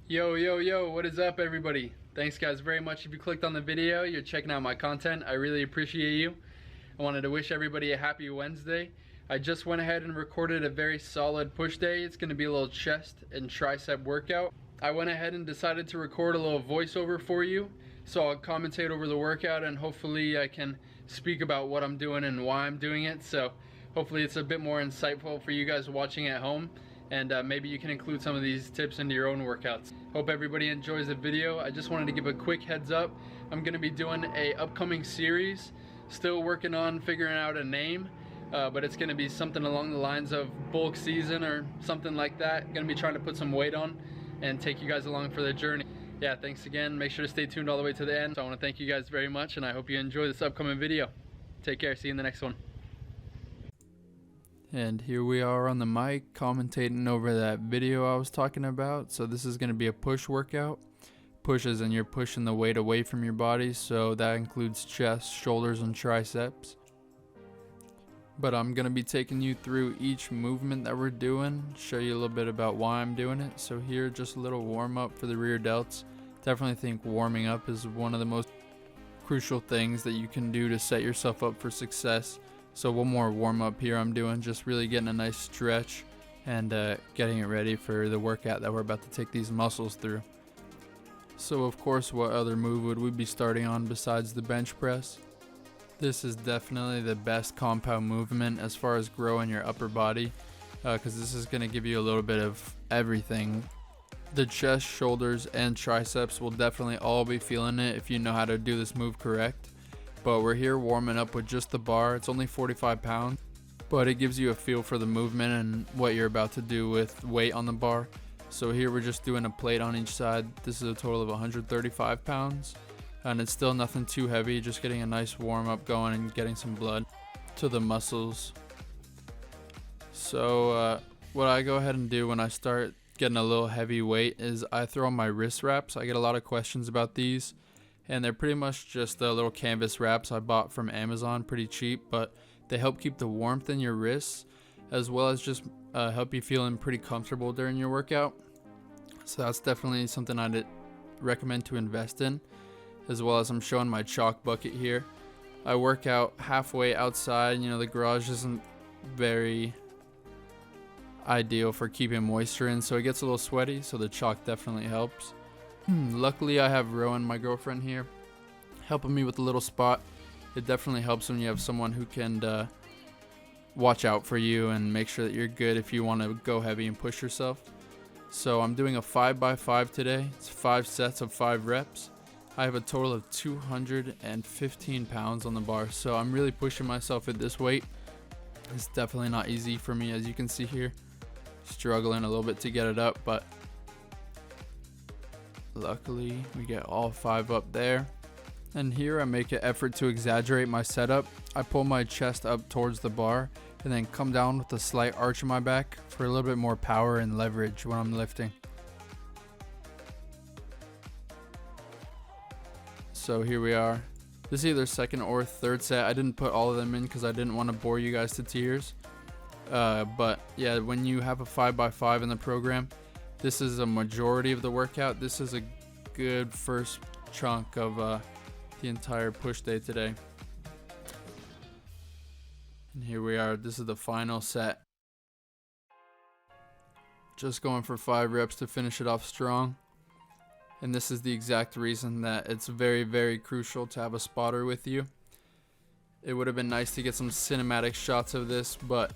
Yo, what is up, everybody? Thanks, guys, very much. If you clicked on the video, you're checking out my content. I really appreciate you. I wanted to wish everybody a happy Wednesday. I just went ahead and recorded a very solid push day. It's going to be a little chest and tricep workout. I went ahead and decided to record a little voiceover for you, so I'll commentate over the workout and hopefully I can speak about what I'm doing and why I'm doing it. So hopefully it's a bit more insightful for you guys watching at home, and maybe you can include some of these tips into your own workouts. Hope everybody enjoys the video. I just wanted to give a quick heads up. I'm going to be doing a upcoming series, still working on figuring out a name, but it's going to be something along the lines of bulk season or something like that. Going to be trying to put some weight on and take you guys along for the journey. Yeah, thanks again. Make sure to stay tuned all the way to the end. So I want to thank you guys very much, and I hope you enjoy this upcoming video. Take care. See you in the next one. And here we are on the mic commentating over that video I was talking about. So this is going to be a push workout. Pushes, and you're pushing the weight away from your body, so that includes chest, shoulders, and triceps. But I'm going to be taking you through each movement that we're doing, show you a little bit about why I'm doing it. So here, just a little warm up for the rear delts. Definitely think warming up is one of the most crucial things that you can do to set yourself up for success. So one more warm up here I'm doing, just really getting a nice stretch and getting it ready for the workout that we're about to take these muscles through. So of course, what other move would we be starting on besides the bench press? This is definitely the best compound movement as far as growing your upper body, because this is going to give you a little bit of everything. The chest, shoulders, and triceps will definitely all be feeling it if you know how to do this move correct. But we're here warming up with just the bar. It's only 45 pounds, but it gives you a feel for the movement and what you're about to do with weight on the bar. So here we're just doing a plate on each side. This is a total of 135 pounds. And it's still nothing too heavy, just getting a nice warm up going and getting some blood to the muscles. So what I go ahead and do when I start getting a little heavy weight is I throw on my wrist wraps. I get a lot of questions about these, and they're pretty much just the little canvas wraps I bought from Amazon, pretty cheap, but they help keep the warmth in your wrists as well as just help you feeling pretty comfortable during your workout. So that's definitely something I'd recommend to invest in. As well as I'm showing my chalk bucket here. I work out halfway outside. You know, the garage isn't very ideal for keeping moisture in, so it gets a little sweaty, so the chalk definitely helps. Luckily I have Rowan, my girlfriend, here helping me with the little spot. It definitely helps when you have someone who can watch out for you and make sure that you're good if you want to go heavy and push yourself. So I'm doing a 5x5 today. It's 5 sets of 5 reps. I have a total of 215 pounds on the bar, so I'm really pushing myself at this weight. It's definitely not easy for me, as you can see here. Struggling a little bit to get it up, but luckily we get all 5 up there. And here I make an effort to exaggerate my setup. I pull my chest up towards the bar and then come down with a slight arch in my back for a little bit more power and leverage when I'm lifting. So here we are. This is either second or third set. I didn't put all of them in because I didn't want to bore you guys to tears. But yeah, when you have a 5x5 in the program, this is a majority of the workout. This is a good first chunk of the entire push day today. And here we are. This is the final set. Just going for 5 reps to finish it off strong. And this is the exact reason that it's very, very crucial to have a spotter with you. It would have been nice to get some cinematic shots of this, but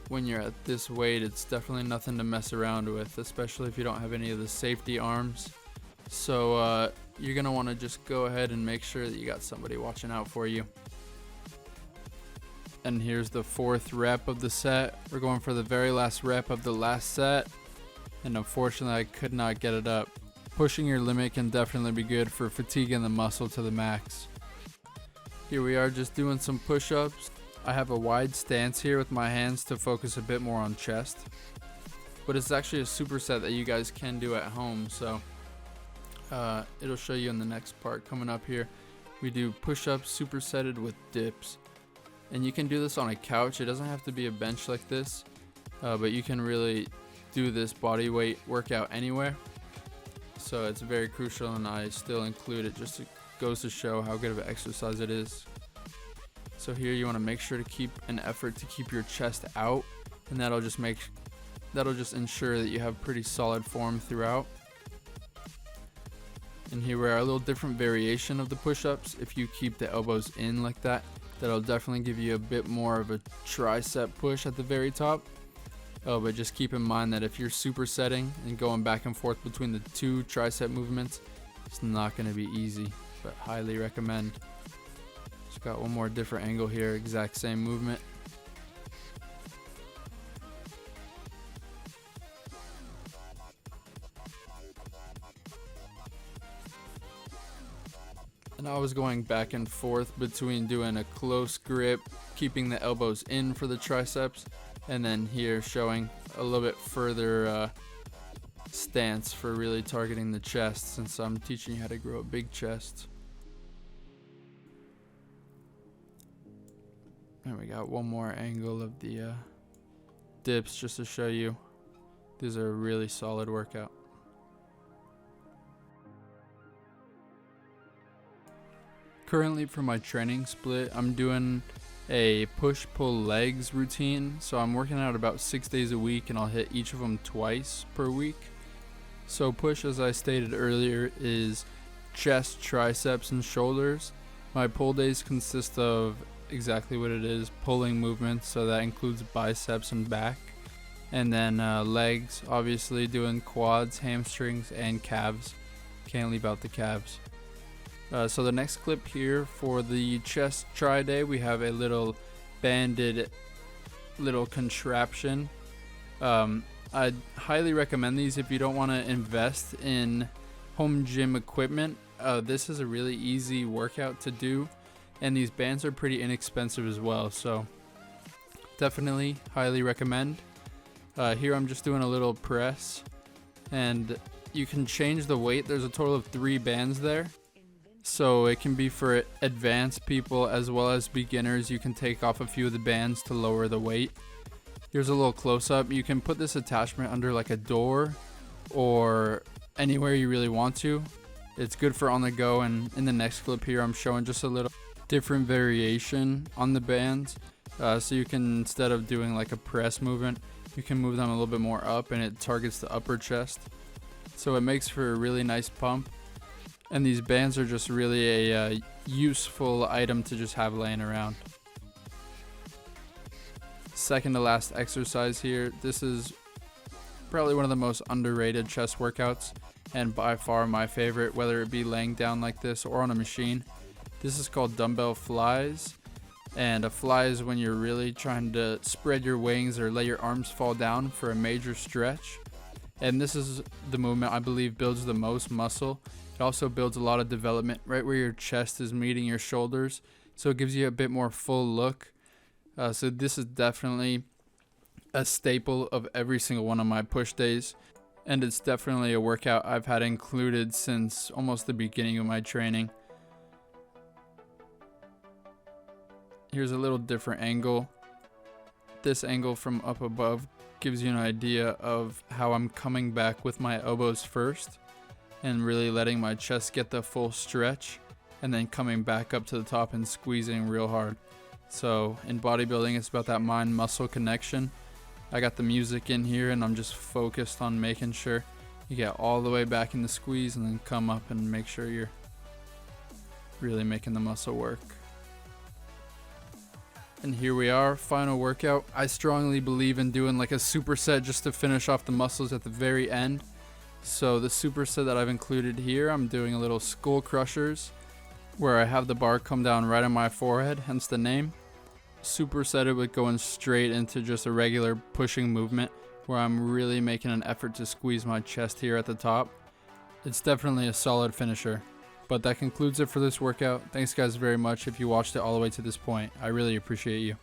when you're at this weight, it's definitely nothing to mess around with, especially if you don't have any of the safety arms. So you're going to want to just go ahead and make sure that you got somebody watching out for you. And here's the 4th rep of the set. We're going for the very last rep of the last set, and unfortunately I could not get it up. Pushing your limit can definitely be good for fatiguing the muscle to the max. Here we are just doing some push-ups. I have a wide stance here with my hands to focus a bit more on chest. But it's actually a superset that you guys can do at home, so it'll show you in the next part coming up here. We do push-ups supersetted with dips. And you can do this on a couch. It doesn't have to be a bench like this, but you can really do this body weight workout anywhere. So it's very crucial, and I still include it just to goes to show how good of an exercise it is. So here you want to make sure to keep an effort to keep your chest out, and that'll just ensure that you have pretty solid form throughout. And here we are, a little different variation of the push-ups. If you keep the elbows in like that, that'll definitely give you a bit more of a tricep push at the very top. But just keep in mind that if you're supersetting and going back and forth between the two tricep movements, it's not going to be easy, but highly recommend. Just got one more different angle here, exact same movement. And I was going back and forth between doing a close grip, keeping the elbows in for the triceps, and then here showing a little bit further stance for really targeting the chest, since I'm teaching you how to grow a big chest. And we got one more angle of the dips just to show you these are a really solid workout. Currently for my training split, I'm doing a push-pull legs routine. So I'm working out about 6 days a week, and I'll hit each of them twice per week. So push, as I stated earlier, is chest, triceps, and shoulders. My pull days consist of exactly what it is, pulling movements, so that includes biceps and back. And then legs, obviously doing quads, hamstrings, and calves. Can't leave out the calves. So the next clip here for the chest tri day, we have a little banded little contraption. I'd highly recommend these if you don't want to invest in home gym equipment. This is a really easy workout to do, and these bands are pretty inexpensive as well, so definitely highly recommend. Here I'm just doing a little press, and you can change the weight. There's a total of 3 bands there. So it can be for advanced people as well as beginners. You can take off a few of the bands to lower the weight. Here's a little close-up. You can put this attachment under like a door or anywhere you really want to. It's good for on the go, and in the next clip here I'm showing just a little different variation on the bands. So you can, instead of doing like a press movement, you can move them a little bit more up, and it targets the upper chest. So it makes for a really nice pump. And these bands are just really a useful item to just have laying around. Second to last exercise here. This is probably one of the most underrated chest workouts, and by far my favorite, whether it be laying down like this or on a machine. This is called dumbbell flies. And a fly is when you're really trying to spread your wings or let your arms fall down for a major stretch. And this is the movement I believe builds the most muscle. It also builds a lot of development right where your chest is meeting your shoulders, so it gives you a bit more full look. So this is definitely a staple of every single one of my push days, and it's definitely a workout I've had included since almost the beginning of my training. Here's a little different angle. This angle from up above gives you an idea of how I'm coming back with my elbows first and really letting my chest get the full stretch, and then coming back up to the top and squeezing real hard. So in bodybuilding, it's about that mind-muscle connection. I got the music in here, and I'm just focused on making sure you get all the way back in the squeeze, and then come up and make sure you're really making the muscle work. And here we are, final workout. I strongly believe in doing like a superset just to finish off the muscles at the very end. So the superset that I've included here, I'm doing a little skull crushers, where I have the bar come down right on my forehead, hence the name. Supersetted with going straight into just a regular pushing movement, where I'm really making an effort to squeeze my chest here at the top. It's definitely a solid finisher. But that concludes it for this workout. Thanks guys very much if you watched it all the way to this point. I really appreciate you.